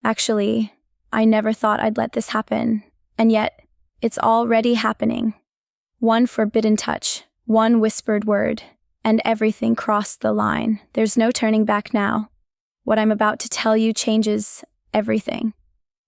Actually, I never thought I'd let this happen, and yet, it's already happening. One forbidden touch, one whispered word, and everything crossed the line. There's no turning back now. What I'm about to tell you changes everything.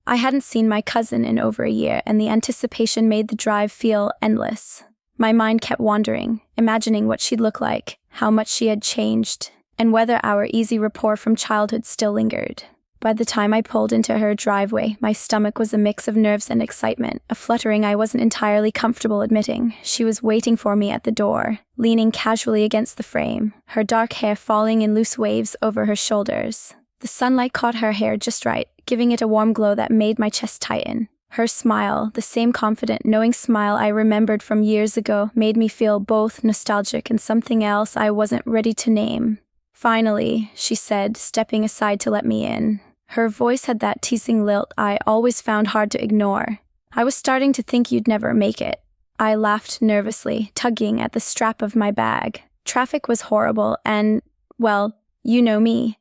I hadn't seen my cousin in over a year, and the anticipation made the drive feel endless. My mind kept wandering, imagining what she'd look like, how much she had changed, and whether our easy rapport from childhood still lingered. By the time I pulled into her driveway, my stomach was a mix of nerves and excitement, a fluttering I wasn't entirely comfortable admitting. She was waiting for me at the door, leaning casually against the frame, her dark hair falling in loose waves over her shoulders. The sunlight caught her hair just right, giving it a warm glow that made my chest tighten. Her smile, the same confident, knowing smile I remembered from years ago, made me feel both nostalgic and something else I wasn't ready to name. "Finally," she said, stepping aside to let me in. Her voice had that teasing lilt I always found hard to ignore. "I was starting to think you'd never make it." I laughed nervously, tugging at the strap of my bag. Traffic was horrible and, well, you know me.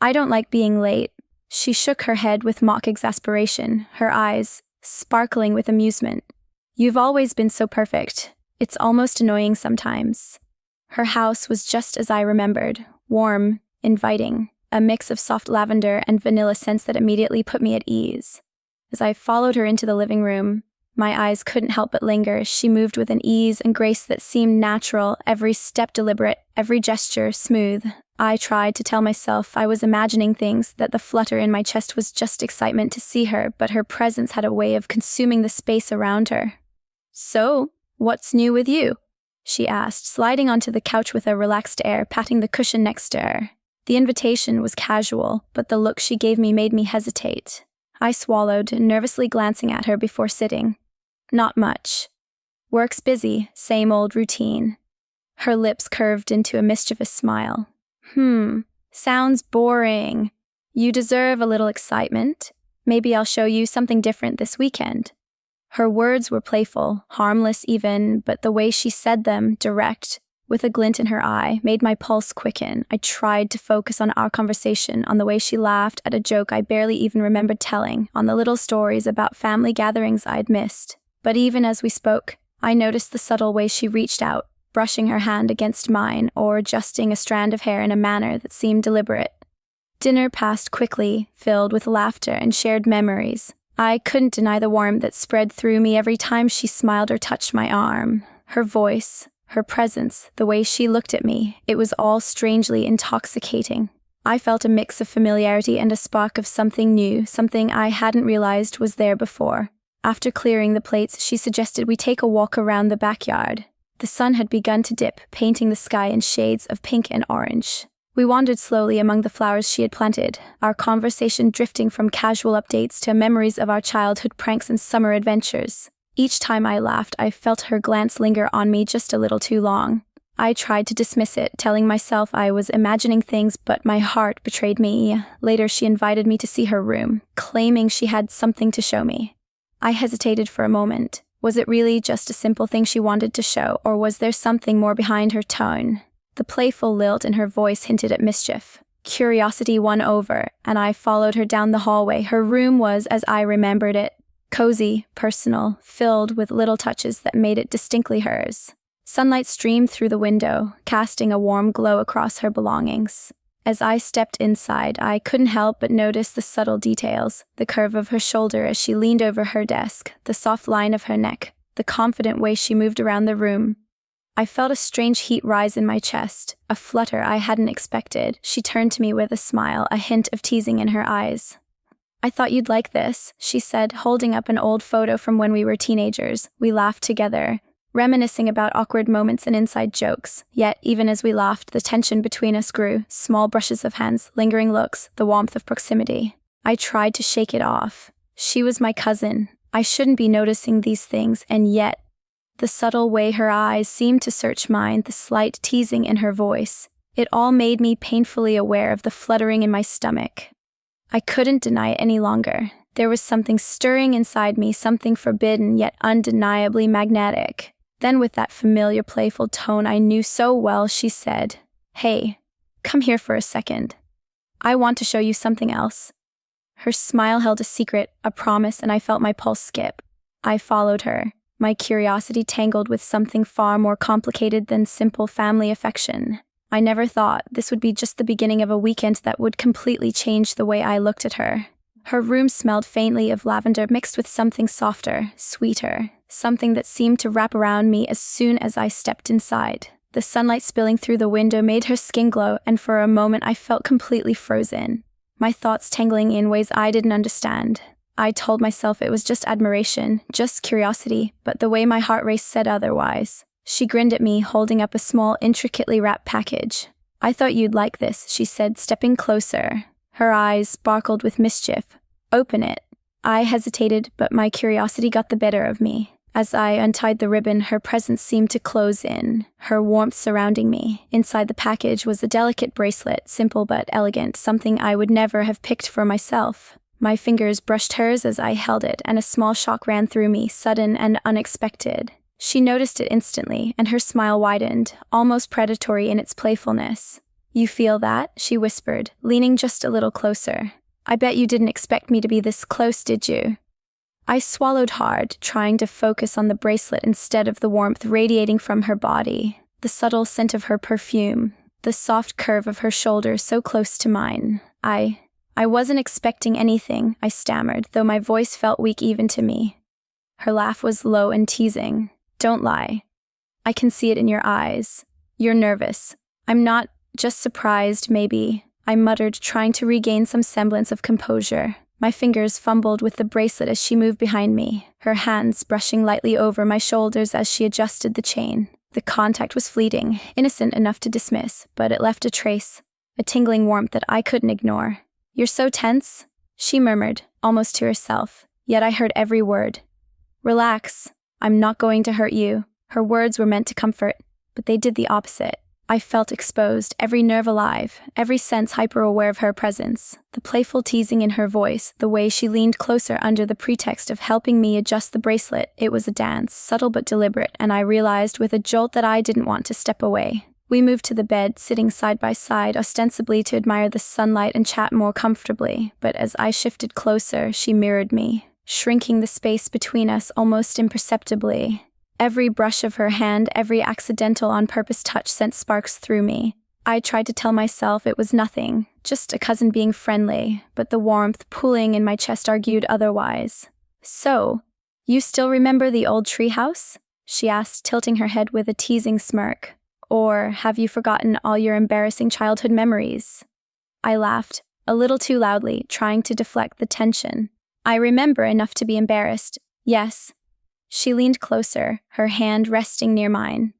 I don't like being late. She shook her head with mock exasperation, her eyes sparkling with amusement. "You've always been so perfect. It's almost annoying sometimes." Her house was just as I remembered, warm, inviting. A mix of soft lavender and vanilla scents that immediately put me at ease. As I followed her into the living room, my eyes couldn't help but linger. She moved with an ease and grace that seemed natural, every step deliberate, every gesture smooth. I tried to tell myself I was imagining things, that the flutter in my chest was just excitement to see her, but her presence had a way of consuming the space around her. "So, what's new with you?" she asked, sliding onto the couch with a relaxed air, patting the cushion next to her. The invitation was casual, but the look she gave me made me hesitate. I swallowed, nervously glancing at her before sitting. "Not much. Work's busy, same old routine." Her lips curved into a mischievous smile. Sounds boring. You deserve a little excitement. Maybe I'll show you something different this weekend." Her words were playful, harmless even, but the way she said them, direct, with a glint in her eye, made my pulse quicken. I tried to focus on our conversation, on the way she laughed at a joke I barely even remembered telling, on the little stories about family gatherings I'd missed. But even as we spoke, I noticed the subtle way she reached out, brushing her hand against mine or adjusting a strand of hair in a manner that seemed deliberate. Dinner passed quickly, filled with laughter and shared memories. I couldn't deny the warmth that spread through me every time she smiled or touched my arm. Her voice, her presence, the way she looked at me, it was all strangely intoxicating. I felt a mix of familiarity and a spark of something new, something I hadn't realized was there before. After clearing the plates, she suggested we take a walk around the backyard. The sun had begun to dip, painting the sky in shades of pink and orange. We wandered slowly among the flowers she had planted, our conversation drifting from casual updates to memories of our childhood pranks and summer adventures. Each time I laughed, I felt her glance linger on me just a little too long. I tried to dismiss it, telling myself I was imagining things, but my heart betrayed me. Later, she invited me to see her room, claiming she had something to show me. I hesitated for a moment. Was it really just a simple thing she wanted to show, or was there something more behind her tone? The playful lilt in her voice hinted at mischief. Curiosity won over, and I followed her down the hallway. Her room was as I remembered it. Cozy, personal, filled with little touches that made it distinctly hers. Sunlight streamed through the window, casting a warm glow across her belongings. As I stepped inside, I couldn't help but notice the subtle details, the curve of her shoulder as she leaned over her desk, the soft line of her neck, the confident way she moved around the room. I felt a strange heat rise in my chest, a flutter I hadn't expected. She turned to me with a smile, a hint of teasing in her eyes. "I thought you'd like this," she said, holding up an old photo from when we were teenagers. We laughed together, reminiscing about awkward moments and inside jokes. Yet, even as we laughed, the tension between us grew, small brushes of hands, lingering looks, the warmth of proximity. I tried to shake it off. She was my cousin. I shouldn't be noticing these things, and yet, the subtle way her eyes seemed to search mine, the slight teasing in her voice, it all made me painfully aware of the fluttering in my stomach. I couldn't deny it any longer. There was something stirring inside me, something forbidden yet undeniably magnetic. Then with that familiar playful tone I knew so well, she said, "Hey, come here for a second. I want to show you something else." Her smile held a secret, a promise, and I felt my pulse skip. I followed her, my curiosity tangled with something far more complicated than simple family affection. I never thought this would be just the beginning of a weekend that would completely change the way I looked at her. Her room smelled faintly of lavender mixed with something softer, sweeter, something that seemed to wrap around me as soon as I stepped inside. The sunlight spilling through the window made her skin glow, and for a moment I felt completely frozen, my thoughts tangling in ways I didn't understand. I told myself it was just admiration, just curiosity, but the way my heart raced said otherwise. She grinned at me, holding up a small, intricately wrapped package. "I thought you'd like this," she said, stepping closer. Her eyes sparkled with mischief. "Open it." I hesitated, but my curiosity got the better of me. As I untied the ribbon, her presence seemed to close in, her warmth surrounding me. Inside the package was a delicate bracelet, simple but elegant, something I would never have picked for myself. My fingers brushed hers as I held it, and a small shock ran through me, sudden and unexpected. She noticed it instantly, and her smile widened, almost predatory in its playfulness. "You feel that?" she whispered, leaning just a little closer. "I bet you didn't expect me to be this close, did you?" I swallowed hard, trying to focus on the bracelet instead of the warmth radiating from her body, the subtle scent of her perfume, the soft curve of her shoulder so close to mine. I wasn't expecting anything," I stammered, though my voice felt weak even to me. Her laugh was low and teasing. "Don't lie. I can see it in your eyes. You're nervous." "I'm not, just surprised, maybe," I muttered, trying to regain some semblance of composure. My fingers fumbled with the bracelet as she moved behind me, her hands brushing lightly over my shoulders as she adjusted the chain. The contact was fleeting, innocent enough to dismiss, but it left a trace, a tingling warmth that I couldn't ignore. "You're so tense," she murmured, almost to herself, yet I heard every word. "Relax. I'm not going to hurt you." Her words were meant to comfort, but they did the opposite. I felt exposed, every nerve alive, every sense hyper-aware of her presence. The playful teasing in her voice, the way she leaned closer under the pretext of helping me adjust the bracelet. It was a dance, subtle but deliberate, and I realized with a jolt that I didn't want to step away. We moved to the bed, sitting side by side, ostensibly to admire the sunlight and chat more comfortably, but as I shifted closer, she mirrored me, shrinking the space between us almost imperceptibly. Every brush of her hand, every accidental on-purpose touch sent sparks through me. I tried to tell myself it was nothing, just a cousin being friendly, but the warmth pooling in my chest argued otherwise. "So, you still remember the old treehouse?" she asked, tilting her head with a teasing smirk. "Or have you forgotten all your embarrassing childhood memories?" I laughed, a little too loudly, trying to deflect the tension. "I remember enough to be embarrassed, yes." She leaned closer, her hand resting near mine.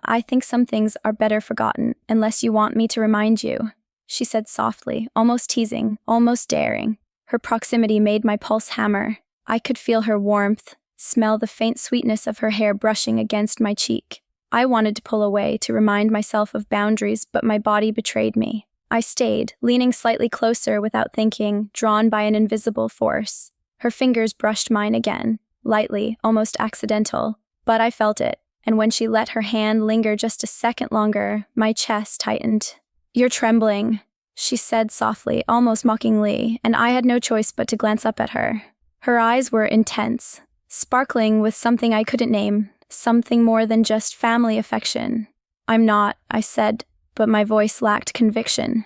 I think some things are better forgotten, unless you want me to remind you," she said softly, almost teasing, almost daring. Her proximity made my pulse hammer. I could feel her warmth, smell the faint sweetness of her hair brushing against my cheek. I wanted to pull away, to remind myself of boundaries, but my body betrayed me. I stayed, leaning slightly closer without thinking, drawn by an invisible force. Her fingers brushed mine again. Lightly, almost accidental, but I felt it, and when she let her hand linger just a second longer, my chest tightened. "You're trembling," she said softly, almost mockingly, and I had no choice but to glance up at her. Her eyes were intense, sparkling with something I couldn't name, something more than just family affection. "I'm not," I said, but my voice lacked conviction.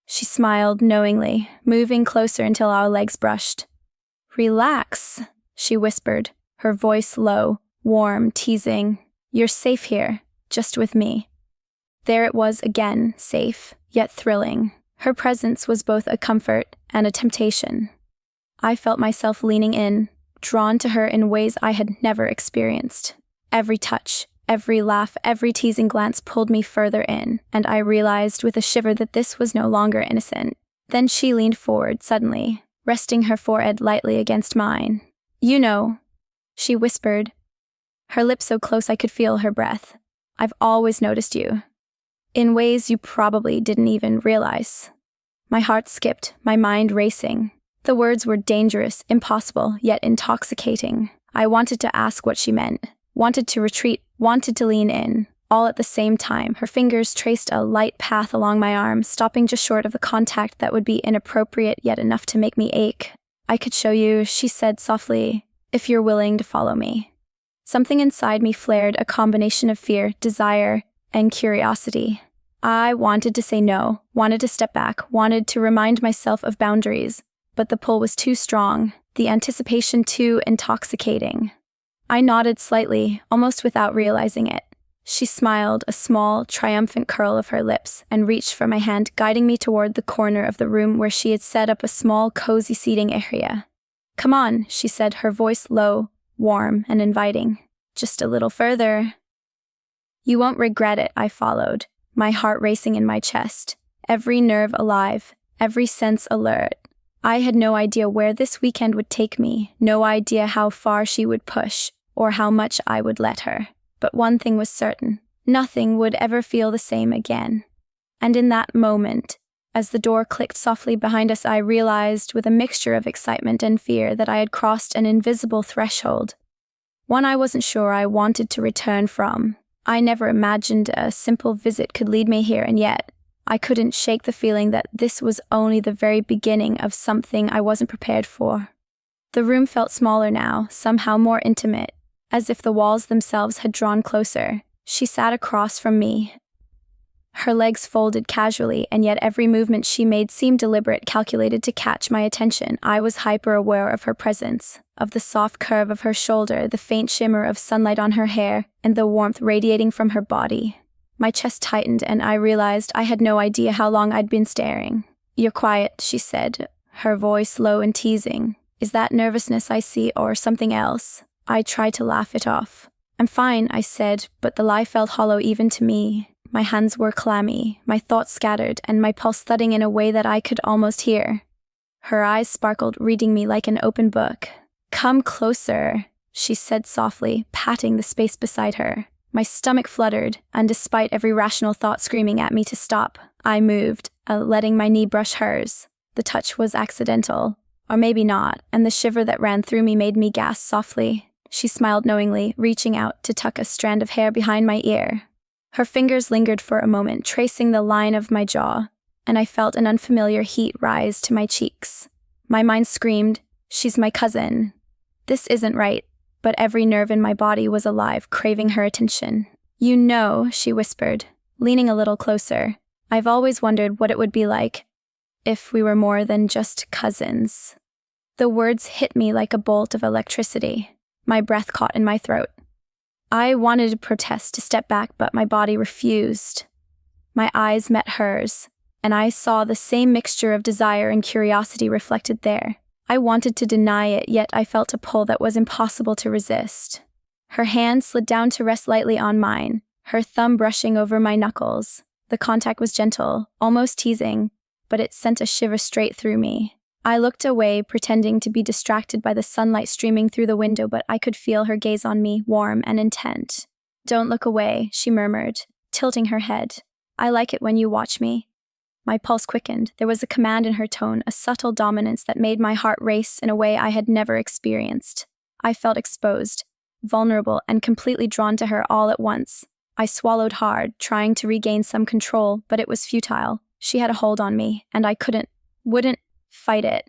She smiled knowingly, moving closer until our legs brushed. "Relax," she whispered, her voice low, warm, teasing. "You're safe here, just with me." There it was again, safe, yet thrilling. Her presence was both a comfort and a temptation. I felt myself leaning in, drawn to her in ways I had never experienced. Every touch, every laugh, every teasing glance pulled me further in, and I realized with a shiver that this was no longer innocent. Then she leaned forward suddenly, resting her forehead lightly against mine. "You know," she whispered, her lips so close I could feel her breath. "I've always noticed you. In ways you probably didn't even realize." My heart skipped, my mind racing. The words were dangerous, impossible, yet intoxicating. I wanted to ask what she meant, wanted to retreat, wanted to lean in, all at the same time. Her fingers traced a light path along my arm, stopping just short of the contact that would be inappropriate yet enough to make me ache. "I could show you," she said softly, "if you're willing to follow me." Something inside me flared, a combination of fear, desire, and curiosity. I wanted to say no, wanted to step back, wanted to remind myself of boundaries, but the pull was too strong, the anticipation too intoxicating. I nodded slightly, almost without realizing it. She smiled, a small, triumphant curl of her lips, and reached for my hand, guiding me toward the corner of the room where she had set up a small, cozy seating area. "Come on," she said, her voice low, warm, and inviting. "Just a little further." "You won't regret it," I followed, my heart racing in my chest, every nerve alive, every sense alert. I had no idea where this weekend would take me, no idea how far she would push, or how much I would let her. But one thing was certain, nothing would ever feel the same again. And in that moment, as the door clicked softly behind us, I realized with a mixture of excitement and fear that I had crossed an invisible threshold, one I wasn't sure I wanted to return from. I never imagined a simple visit could lead me here, and yet I couldn't shake the feeling that this was only the very beginning of something I wasn't prepared for. The room felt smaller now, somehow more intimate, as if the walls themselves had drawn closer. She sat across from me, her legs folded casually, and yet every movement she made seemed deliberate, calculated to catch my attention. I was hyper-aware of her presence, of the soft curve of her shoulder, the faint shimmer of sunlight on her hair, and the warmth radiating from her body. My chest tightened, and I realized I had no idea how long I'd been staring. "You're quiet," she said, her voice low and teasing. "Is that nervousness I see, or something else?" I tried to laugh it off. "I'm fine," I said, but the lie felt hollow even to me. My hands were clammy, my thoughts scattered, and my pulse thudding in a way that I could almost hear. Her eyes sparkled, reading me like an open book. "Come closer," she said softly, patting the space beside her. My stomach fluttered, and despite every rational thought screaming at me to stop, I moved, letting my knee brush hers. The touch was accidental, or maybe not, and the shiver that ran through me made me gasp softly. She smiled knowingly, reaching out to tuck a strand of hair behind my ear. Her fingers lingered for a moment, tracing the line of my jaw, and I felt an unfamiliar heat rise to my cheeks. My mind screamed, "She's my cousin. This isn't right," but every nerve in my body was alive, craving her attention. "You know," she whispered, leaning a little closer, "I've always wondered what it would be like if we were more than just cousins." The words hit me like a bolt of electricity. My breath caught in my throat. I wanted to protest, to step back, but my body refused. My eyes met hers, and I saw the same mixture of desire and curiosity reflected there. I wanted to deny it, yet I felt a pull that was impossible to resist. Her hand slid down to rest lightly on mine, her thumb brushing over my knuckles. The contact was gentle, almost teasing, but it sent a shiver straight through me. I looked away, pretending to be distracted by the sunlight streaming through the window, but I could feel her gaze on me, warm and intent. "Don't look away," she murmured, tilting her head. "I like it when you watch me." My pulse quickened. There was a command in her tone, a subtle dominance that made my heart race in a way I had never experienced. I felt exposed, vulnerable, and completely drawn to her all at once. I swallowed hard, trying to regain some control, but it was futile. She had a hold on me, and I wouldn't fight it.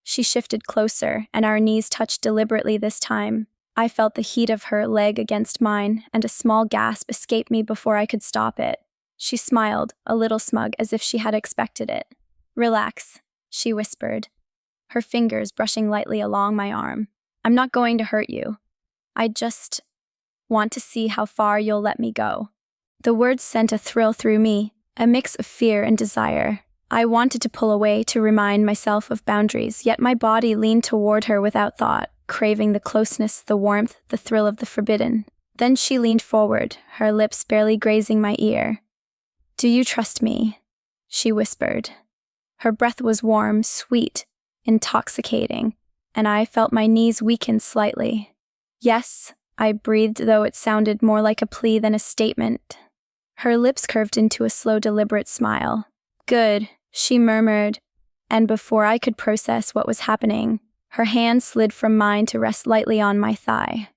She shifted closer, and our knees touched deliberately this time. I felt the heat of her leg against mine, and a small gasp escaped me before I could stop it. She smiled, a little smug, as if she had expected it. "Relax," she whispered, her fingers brushing lightly along my arm. "I'm not going to hurt you. I just want to see how far you'll let me go." The words sent a thrill through me, a mix of fear and desire. I wanted to pull away, to remind myself of boundaries, yet my body leaned toward her without thought, craving the closeness, the warmth, the thrill of the forbidden. Then she leaned forward, her lips barely grazing my ear. "Do you trust me?" she whispered. Her breath was warm, sweet, intoxicating, and I felt my knees weaken slightly. "Yes," I breathed, though it sounded more like a plea than a statement. Her lips curved into a slow, deliberate smile. "Good," she murmured, and before I could process what was happening, her hand slid from mine to rest lightly on my thigh.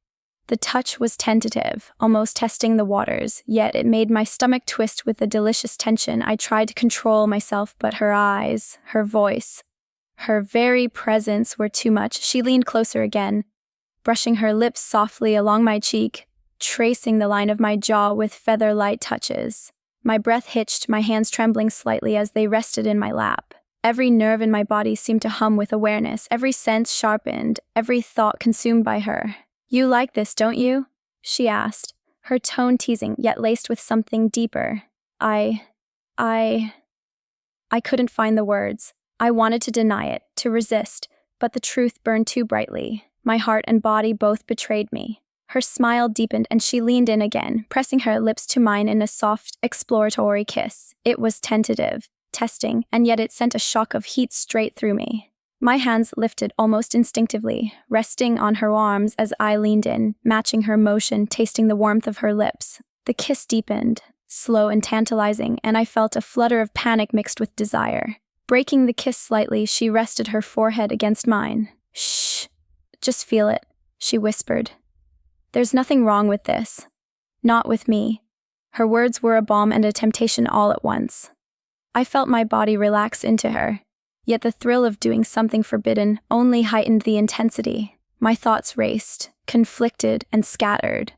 The touch was tentative, almost testing the waters, yet it made my stomach twist with a delicious tension. I tried to control myself, but her eyes, her voice, her very presence were too much. She leaned closer again, brushing her lips softly along my cheek, tracing the line of my jaw with feather-light touches. My breath hitched, my hands trembling slightly as they rested in my lap. Every nerve in my body seemed to hum with awareness, every sense sharpened, every thought consumed by her. "You like this, don't you?" she asked, her tone teasing, yet laced with something deeper. I couldn't find the words. I wanted to deny it, to resist, but the truth burned too brightly. My heart and body both betrayed me. Her smile deepened and she leaned in again, pressing her lips to mine in a soft, exploratory kiss. It was tentative, testing, and yet it sent a shock of heat straight through me. My hands lifted almost instinctively, resting on her arms as I leaned in, matching her motion, tasting the warmth of her lips. The kiss deepened, slow and tantalizing, and I felt a flutter of panic mixed with desire. Breaking the kiss slightly, she rested her forehead against mine. "Shh, just feel it," she whispered. "There's nothing wrong with this. Not with me." Her words were a balm and a temptation all at once. I felt my body relax into her, yet the thrill of doing something forbidden only heightened the intensity. My thoughts raced, conflicted and scattered,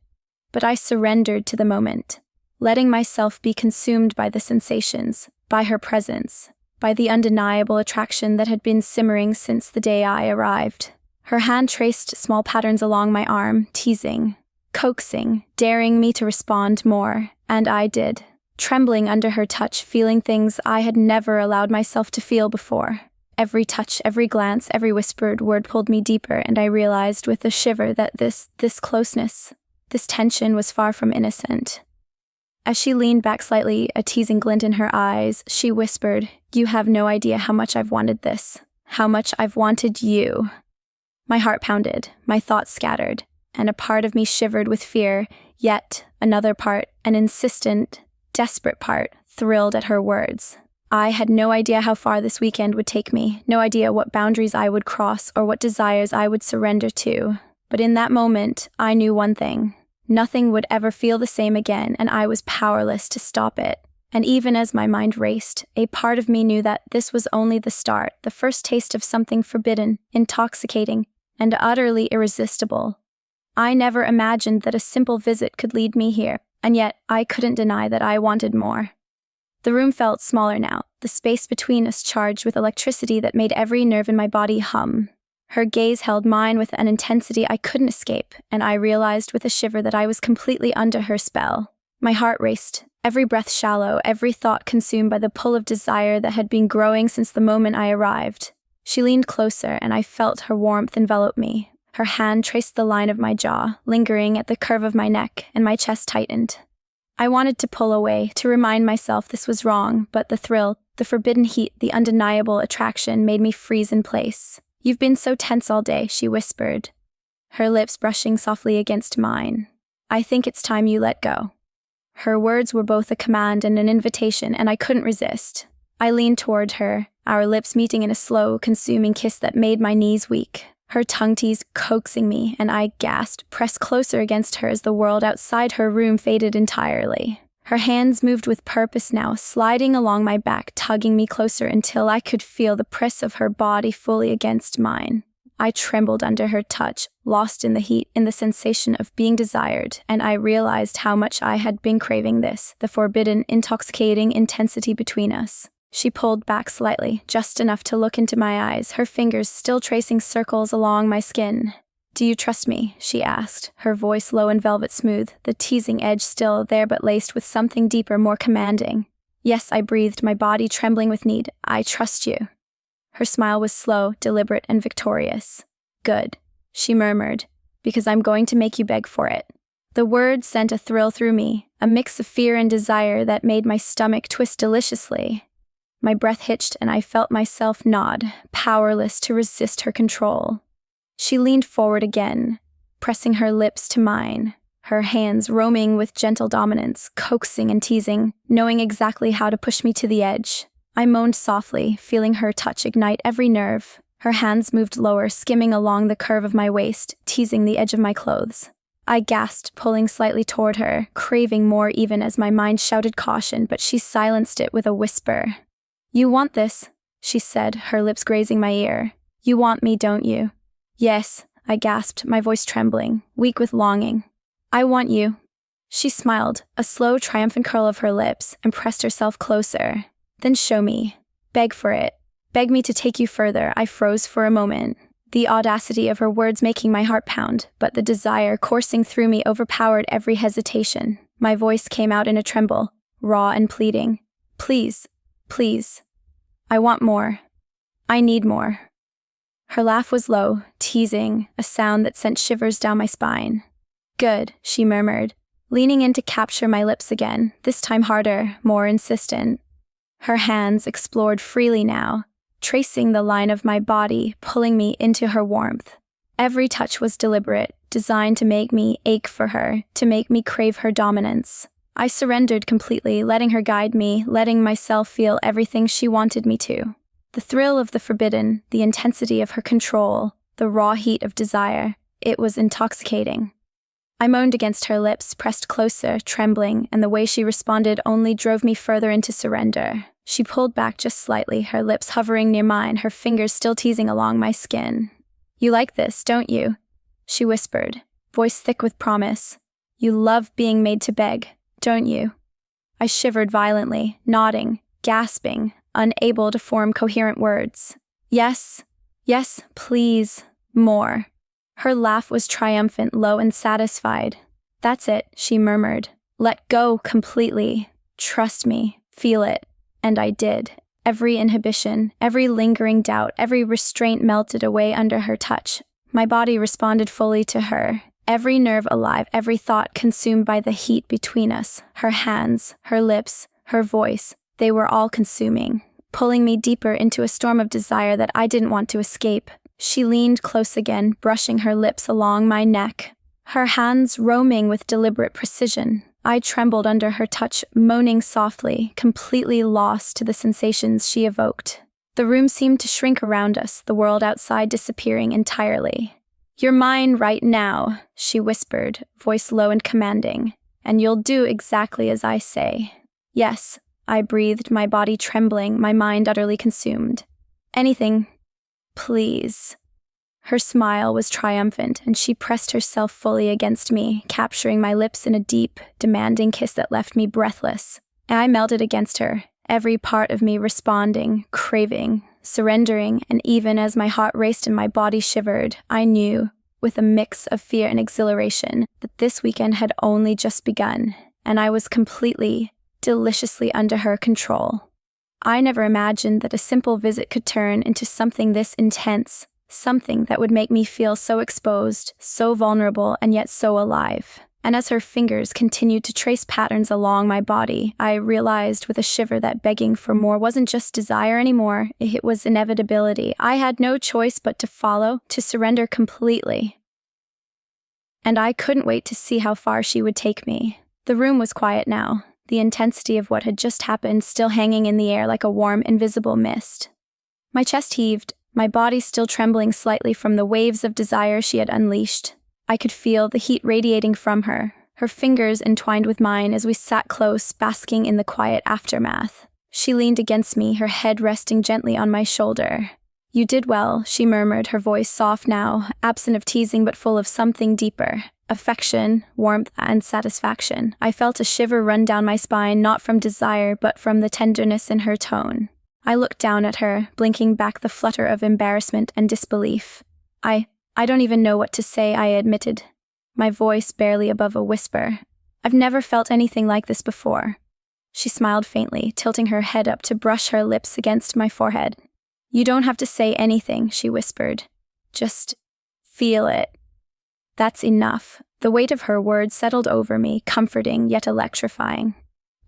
but I surrendered to the moment, letting myself be consumed by the sensations, by her presence, by the undeniable attraction that had been simmering since the day I arrived. Her hand traced small patterns along my arm, teasing, coaxing, daring me to respond more, and I did, trembling under her touch, feeling things I had never allowed myself to feel before. Every touch, every glance, every whispered word pulled me deeper, and I realized with a shiver that this closeness, this tension was far from innocent. As she leaned back slightly, a teasing glint in her eyes, she whispered, "You have no idea how much I've wanted this, how much I've wanted you." My heart pounded, my thoughts scattered, and a part of me shivered with fear, yet another part, an insistent, desperate part, thrilled at her words. I had no idea how far this weekend would take me, no idea what boundaries I would cross or what desires I would surrender to. But in that moment, I knew one thing. Nothing would ever feel the same again, and I was powerless to stop it. And even as my mind raced, a part of me knew that this was only the start, the first taste of something forbidden, intoxicating, and utterly irresistible. I never imagined that a simple visit could lead me here, and yet I couldn't deny that I wanted more. The room felt smaller now, the space between us charged with electricity that made every nerve in my body hum. Her gaze held mine with an intensity I couldn't escape, and I realized with a shiver that I was completely under her spell. My heart raced, every breath shallow, every thought consumed by the pull of desire that had been growing since the moment I arrived. She leaned closer, and I felt her warmth envelop me. Her hand traced the line of my jaw, lingering at the curve of my neck, and my chest tightened. I wanted to pull away, to remind myself this was wrong, but the thrill, the forbidden heat, the undeniable attraction made me freeze in place. "You've been so tense all day," she whispered, her lips brushing softly against mine. "I think it's time you let go." Her words were both a command and an invitation, and I couldn't resist. I leaned toward her, our lips meeting in a slow, consuming kiss that made my knees weak. Her tongue teased, coaxing me, and I gasped, pressed closer against her as the world outside her room faded entirely. Her hands moved with purpose now, sliding along my back, tugging me closer until I could feel the press of her body fully against mine. I trembled under her touch, lost in the heat, in the sensation of being desired, and I realized how much I had been craving this, the forbidden, intoxicating intensity between us. She pulled back slightly, just enough to look into my eyes, her fingers still tracing circles along my skin. "Do you trust me?" she asked, her voice low and velvet smooth, the teasing edge still there but laced with something deeper, more commanding. "Yes," I breathed, my body trembling with need. "I trust you." Her smile was slow, deliberate, and victorious. "Good," she murmured, "because I'm going to make you beg for it." The word sent a thrill through me, a mix of fear and desire that made my stomach twist deliciously. My breath hitched and I felt myself nod, powerless to resist her control. She leaned forward again, pressing her lips to mine, her hands roaming with gentle dominance, coaxing and teasing, knowing exactly how to push me to the edge. I moaned softly, feeling her touch ignite every nerve. Her hands moved lower, skimming along the curve of my waist, teasing the edge of my clothes. I gasped, pulling slightly toward her, craving more even as my mind shouted caution, but she silenced it with a whisper. "You want this," she said, her lips grazing my ear. "You want me, don't you?" "Yes," I gasped, my voice trembling, weak with longing. "I want you." She smiled, a slow, triumphant curl of her lips, and pressed herself closer. "Then show me. Beg for it. Beg me to take you further." I froze for a moment, the audacity of her words making my heart pound, but the desire coursing through me overpowered every hesitation. My voice came out in a tremble, raw and pleading. "Please, please. I want more. I need more." Her laugh was low, teasing, a sound that sent shivers down my spine. "Good," she murmured, leaning in to capture my lips again, this time harder, more insistent. Her hands explored freely now, tracing the line of my body, pulling me into her warmth. Every touch was deliberate, designed to make me ache for her, to make me crave her dominance. I surrendered completely, letting her guide me, letting myself feel everything she wanted me to. The thrill of the forbidden, the intensity of her control, the raw heat of desire, it was intoxicating. I moaned against her lips, pressed closer, trembling, and the way she responded only drove me further into surrender. She pulled back just slightly, her lips hovering near mine, her fingers still teasing along my skin. "You like this, don't you?" she whispered, voice thick with promise. "You love being made to beg, don't you?" I shivered violently, nodding, gasping, unable to form coherent words. "Yes, yes, please, more." Her laugh was triumphant, low and satisfied. "That's it," she murmured. "Let go completely. Trust me. Feel it." And I did. Every inhibition, every lingering doubt, every restraint melted away under her touch. My body responded fully to her, every nerve alive, every thought consumed by the heat between us. Her hands, her lips, her voice, they were all consuming, pulling me deeper into a storm of desire that I didn't want to escape. She leaned close again, brushing her lips along my neck, her hands roaming with deliberate precision. I trembled under her touch, moaning softly, completely lost to the sensations she evoked. The room seemed to shrink around us, the world outside disappearing entirely. "You're mine right now," she whispered, voice low and commanding, "and you'll do exactly as I say." "Yes," I breathed, my body trembling, my mind utterly consumed. "Anything. Please." Her smile was triumphant, and she pressed herself fully against me, capturing my lips in a deep, demanding kiss that left me breathless. I melted against her, every part of me responding, craving, surrendering, and even as my heart raced and my body shivered, I knew, with a mix of fear and exhilaration, that this weekend had only just begun, and I was completely, deliciously under her control. I never imagined that a simple visit could turn into something this intense, something that would make me feel so exposed, so vulnerable, and yet so alive. And as her fingers continued to trace patterns along my body, I realized with a shiver that begging for more wasn't just desire anymore, it was inevitability. I had no choice but to follow, to surrender completely. And I couldn't wait to see how far she would take me. The room was quiet now, the intensity of what had just happened still hanging in the air like a warm, invisible mist. My chest heaved, my body still trembling slightly from the waves of desire she had unleashed. I could feel the heat radiating from her, her fingers entwined with mine as we sat close, basking in the quiet aftermath. She leaned against me, her head resting gently on my shoulder. "You did well," she murmured, her voice soft now, absent of teasing but full of something deeper. Affection, warmth, and satisfaction. I felt a shiver run down my spine, not from desire, but from the tenderness in her tone. I looked down at her, blinking back the flutter of embarrassment and disbelief. I don't even know what to say," I admitted, my voice barely above a whisper. "I've never felt anything like this before." She smiled faintly, tilting her head up to brush her lips against my forehead. "You don't have to say anything," she whispered. "Just feel it." That's enough. The weight of her words settled over me, comforting yet electrifying.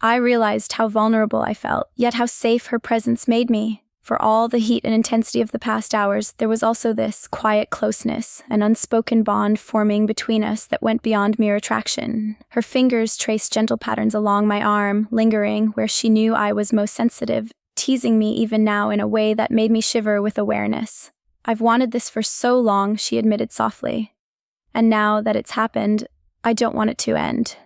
I realized how vulnerable I felt, yet how safe her presence made me. For all the heat and intensity of the past hours, there was also this quiet closeness, an unspoken bond forming between us that went beyond mere attraction. Her fingers traced gentle patterns along my arm, lingering where she knew I was most sensitive, teasing me even now in a way that made me shiver with awareness. "I've wanted this for so long," she admitted softly. "And now that it's happened, I don't want it to end.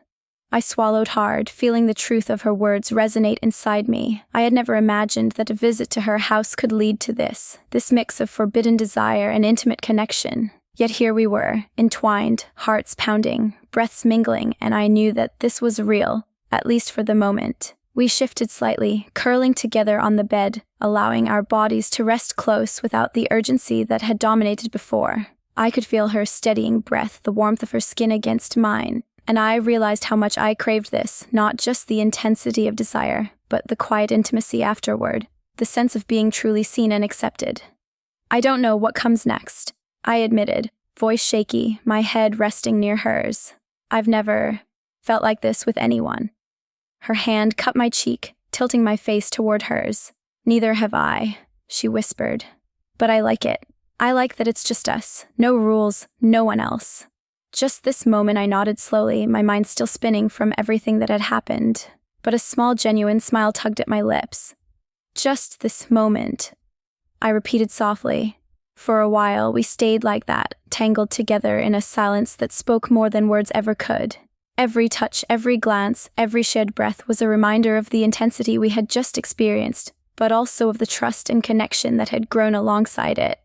I swallowed hard, feeling the truth of her words resonate inside me. I had never imagined that a visit to her house could lead to this mix of forbidden desire and intimate connection. Yet here we were, entwined, hearts pounding, breaths mingling, and I knew that this was real, at least for the moment. We shifted slightly, curling together on the bed, allowing our bodies to rest close without the urgency that had dominated before. I could feel her steadying breath, the warmth of her skin against mine, and I realized how much I craved this, not just the intensity of desire, but the quiet intimacy afterward, the sense of being truly seen and accepted. I don't know what comes next, I admitted, voice shaky, my head resting near hers. I've never felt like this with anyone. Her hand cupped my cheek, tilting my face toward hers. Neither have I, she whispered. But I like it. I like that it's just us. No rules, no one else. Just this moment I nodded slowly, my mind still spinning from everything that had happened. But a small genuine smile tugged at my lips. Just this moment, I repeated softly. For a while we stayed like that, tangled together in a silence that spoke more than words ever could. Every touch, every glance, every shared breath was a reminder of the intensity we had just experienced, but also of the trust and connection that had grown alongside it.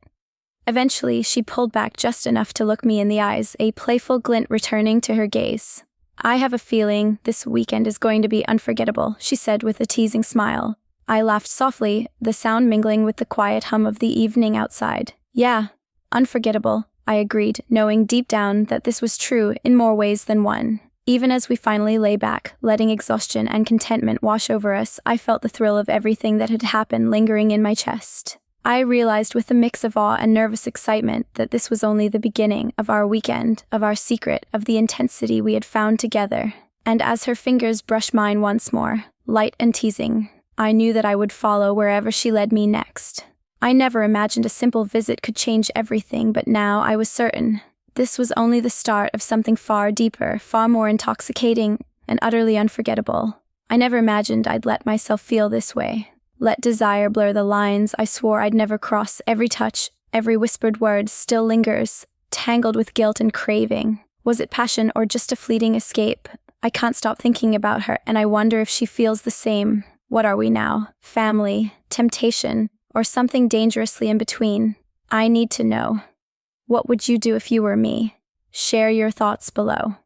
Eventually, she pulled back just enough to look me in the eyes, a playful glint returning to her gaze. I have a feeling this weekend is going to be unforgettable, she said with a teasing smile. I laughed softly, the sound mingling with the quiet hum of the evening outside. Yeah, unforgettable, I agreed, knowing deep down that this was true in more ways than one. Even as we finally lay back, letting exhaustion and contentment wash over us, I felt the thrill of everything that had happened lingering in my chest. I realized with a mix of awe and nervous excitement that this was only the beginning of our weekend, of our secret, of the intensity we had found together. And as her fingers brushed mine once more, light and teasing, I knew that I would follow wherever she led me next. I never imagined a simple visit could change everything, but now I was certain. This was only the start of something far deeper, far more intoxicating, and utterly unforgettable. I never imagined I'd let myself feel this way. Let desire blur the lines I swore I'd never cross. Every touch, every whispered word still lingers, tangled with guilt and craving. Was it passion or just a fleeting escape? I can't stop thinking about her, and I wonder if she feels the same. What are we now? Family, temptation, or something dangerously in between? I need to know. What would you do if you were me? Share your thoughts below.